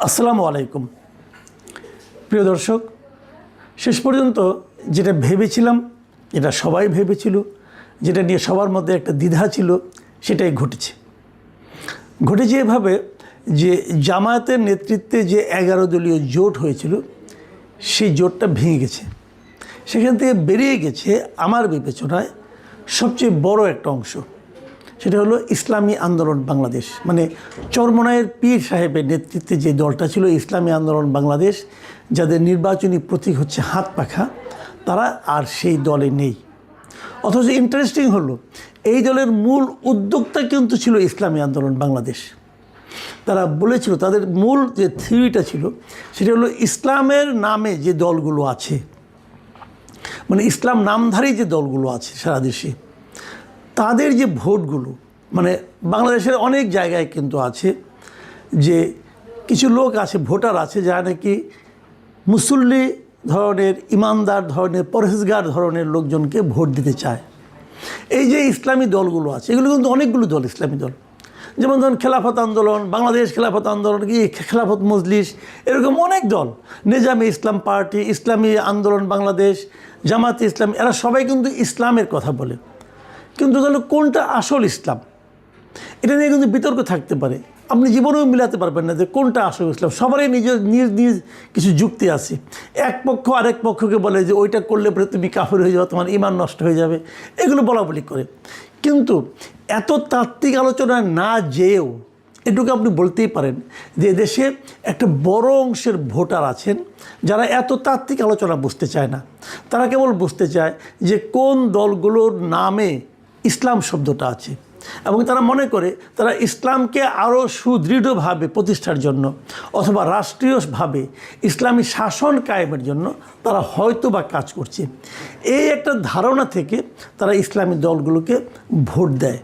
আসসালামু আলাইকুম প্রিয় দর্শক, শেষ পর্যন্ত যেটা ভেবেছিলাম, যেটা সবাই ভেবেছিল, যেটা নিয়ে সবার মধ্যে একটা দ্বিধা ছিল, সেটাই ঘটেছে এভাবে যে জামায়াতের নেতৃত্বে যে 11 দলীয় জোট হয়েছিল সেই জোটটা ভেঙে গেছে। সেখান থেকে বেরিয়ে গেছে আমার বিবেচনায় সবচেয়ে বড় একটা অংশ, সেটা হলো ইসলামী আন্দোলন বাংলাদেশ। মানে চরমনায়ের পীর সাহেবের নেতৃত্বে যে দলটা ছিল ইসলামী আন্দোলন বাংলাদেশ, যাদের নির্বাচনী প্রতীক হচ্ছে হাত পাখা, তারা আর সেই দলে নেই। অথচ ইন্টারেস্টিং হলো, এই দলের মূল উদ্যোক্তা কিন্তু ছিল ইসলামী আন্দোলন বাংলাদেশ। তারা বলেছিল, তাদের মূল যে থিওরিটা ছিল সেটা হলো ইসলামের নামে যে দলগুলো আছে, মানে ইসলাম নামধারী যে দলগুলো আছে সারা দেশে, তাদের যে ভোটগুলো, মানে বাংলাদেশের অনেক জায়গায় কিন্তু আছে যে কিছু লোক আছে, ভোটার আছে, যারা নাকি মুসল্লি ধরনের, ইমানদার ধরনের, পরহেজগার ধরনের লোকজনকে ভোট দিতে চায়। এই যে ইসলামী দলগুলো আছে, এগুলো কিন্তু অনেকগুলো দল, ইসলামী দল, যেমন ধরুন খেলাফত আন্দোলন, বাংলাদেশ খেলাফত আন্দোলন, কি খেলাফত মজলিস, এরকম অনেক দল, নিজামে ইসলাম পার্টি, ইসলামী আন্দোলন বাংলাদেশ, জামাতে ইসলাম, এরা সবাই কিন্তু ইসলামের কথা বলে। কিন্তু তাহলে কোনটা আসল ইসলাম, এটা নিয়ে কিন্তু বিতর্ক থাকতে পারে। আপনি জীবনেও মিলাতে পারবেন না যে কোনটা আসল ইসলাম। সবারই নিজ নিজ কিছু যুক্তি আছে। এক পক্ষ আরেক পক্ষকে বলে যে ওইটা করলে পরে তুমি কাফের হয়ে যাবে, তোমার ঈমান নষ্ট হয়ে যাবে, এগুলো বলাবলি করে। কিন্তু এত তাত্ত্বিক আলোচনা না যেয়েও এটুকু আপনি বলতেই পারেন যে দেশে একটা বড় অংশের ভোটার আছেন যারা এত তাত্ত্বিক আলোচনা বুঝতে চায় না। তারা কেবল বুঝতে চায় যে কোন দলগুলোর নামে ইসলাম শব্দটা আছে, এবং তারা মনে করে তারা ইসলামকে আরও সুদৃঢ়ভাবে প্রতিষ্ঠার জন্য অথবা রাষ্ট্রীয়ভাবে ইসলামী শাসন কায়েমের জন্য তারা হয়তো বা কাজ করছে। এই একটা ধারণা থেকে তারা ইসলামী দলগুলোকে ভোট দেয়।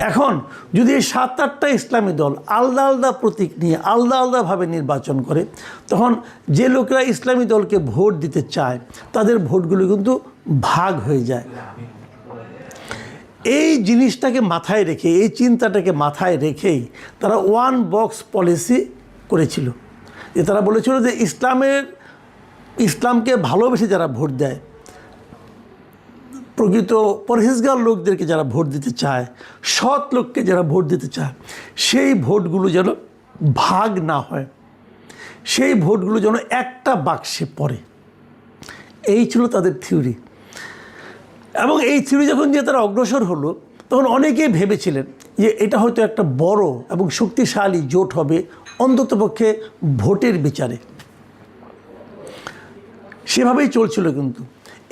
এখন যদি এই 7-8টা ইসলামী দল আলাদা আলাদা প্রতীক নিয়ে আলাদা আলাদাভাবে নির্বাচন করে, তখন যে লোকেরা ইসলামী দলকে ভোট দিতে চায় তাদের ভোটগুলো কিন্তু ভাগ হয়ে যায়। এই জিনিসটাকে মাথায় রেখে, এই চিন্তাটাকে মাথায় রেখেই তারা ওয়ান বক্স পলিসি করেছিল। যে তারা বলেছিল যে ইসলামকে ভালোবেসে যারা ভোট দেয়, প্রকৃত পরহেজগার লোকদেরকে যারা ভোট দিতে চায়, সৎ লোককে যারা ভোট দিতে চায়, সেই ভোটগুলো যেন ভাগ না হয়, সেই ভোটগুলো যেন একটা বাক্সে পড়ে। এই ছিল তাদের থিওরি। এবং এই থিওরি যখন যে তারা অগ্রসর হলো, তখন অনেকেই ভেবেছিলেন যে এটা হয়তো একটা বড় এবং শক্তিশালী জোট হবে, অন্ততপক্ষে ভোটের বিচারে। সেভাবেই চলছিল। কিন্তু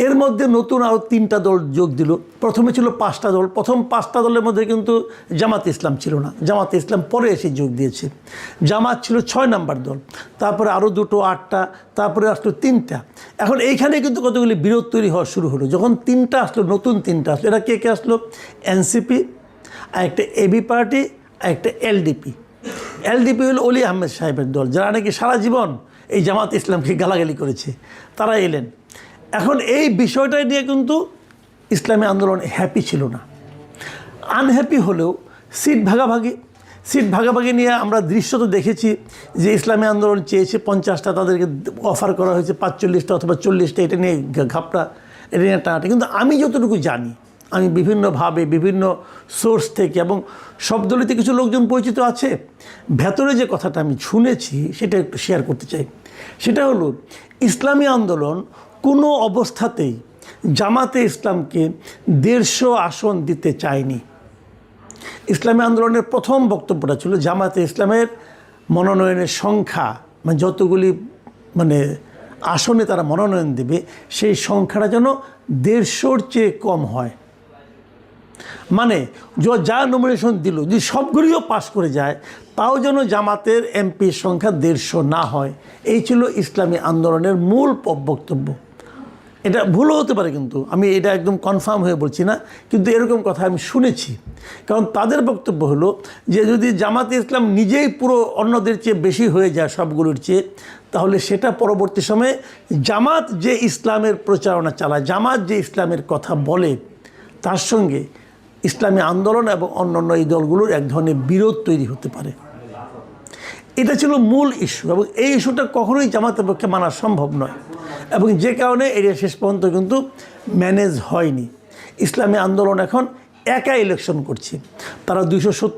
এর মধ্যে নতুন আরও 3টা দল যোগ দিল। প্রথমে ছিল 5টা দল। প্রথম 5টা দলের মধ্যে কিন্তু জামাতে ইসলাম ছিল না, জামাতে ইসলাম পরে এসে যোগ দিয়েছে। জামাত ছিল 6 নাম্বার দল, তারপরে আরও 2টো 8টা, তারপরে আসলো 3টা। এখন এইখানে কিন্তু কতগুলি বিরোধ তৈরি হওয়া শুরু হলো। যখন 3টা আসলো, নতুন 3টা আসলো, এরা কে কে আসলো? এনসিপি, আর একটা এবি পার্টি, আর একটা এলডিপি। এলডিপি হলো অলি আহমেদ সাহেবের দল, যারা নাকি সারা জীবন এই জামাত ইসলামকে গালাগালি করেছে, তারা এলেন। এখন এই বিষয়টা নিয়ে কিন্তু ইসলামী আন্দোলন হ্যাপি ছিল না। আনহ্যাপি হলেও সিট ভাগাভাগি নিয়ে আমরা দৃশ্য তো দেখেছি যে ইসলামী আন্দোলন চেয়েছে 50টা, তাদেরকে অফার করা হয়েছে 45টা অথবা 40টা। এটা নিয়ে ঘাপটা, এটা নিয়ে টানাটা। কিন্তু আমি যতটুকু জানি, আমি বিভিন্নভাবে বিভিন্ন সোর্স থেকে, এবং সব দলিতে কিছু লোকজন পরিচিত আছে, ভেতরে যে কথাটা আমি শুনেছি সেটা একটু শেয়ার করতে চাই। সেটা হলো, ইসলামী আন্দোলন কোনো অবস্থাতেই জামাতে ইসলামকে 150 আসন দিতে চায়নি। ইসলামী আন্দোলনের প্রথম বক্তব্যটা ছিল জামাতে ইসলামের মনোনয়নের সংখ্যা, মানে যতগুলি আসনে তারা মনোনয়ন দেবে, সেই সংখ্যাটা যেন 150-র চেয়ে কম হয়। মানে যা নমিনেশন দিল, যদি সবগুলিও পাস করে যায়, তাও যেন জামাতের এমপির সংখ্যা 150 না হয়। এই ছিল ইসলামী আন্দোলনের মূল বক্তব্য। এটা ভুলও হতে পারে, কিন্তু আমি এটা একদম কনফার্ম হয়ে বলছি না, কিন্তু এরকম কথা আমি শুনেছি। কারণ তাদের বক্তব্য হলো যে যদি জামাতে ইসলাম নিজেই পুরো অন্যদের চেয়ে বেশি হয়ে যায় সবগুলোর চেয়ে, তাহলে সেটা পরবর্তী সময়ে জামাত যে ইসলামের প্রচারণা চালায়, জামাত যে ইসলামের কথা বলে, তার সঙ্গে ইসলামী আন্দোলন এবং অন্যান্য এই দলগুলোর এক ধরনের বিরোধ তৈরি হতে পারে। এটা ছিল মূল ইস্যু, এবং এই ইস্যুটা কখনোই জামাতের পক্ষে মানা সম্ভব নয়, এবং যে কারণে এটা শেষ পর্যন্ত কিন্তু ম্যানেজ হয়নি। ইসলামী আন্দোলন এখন একা ইলেকশন করছে, তারা 270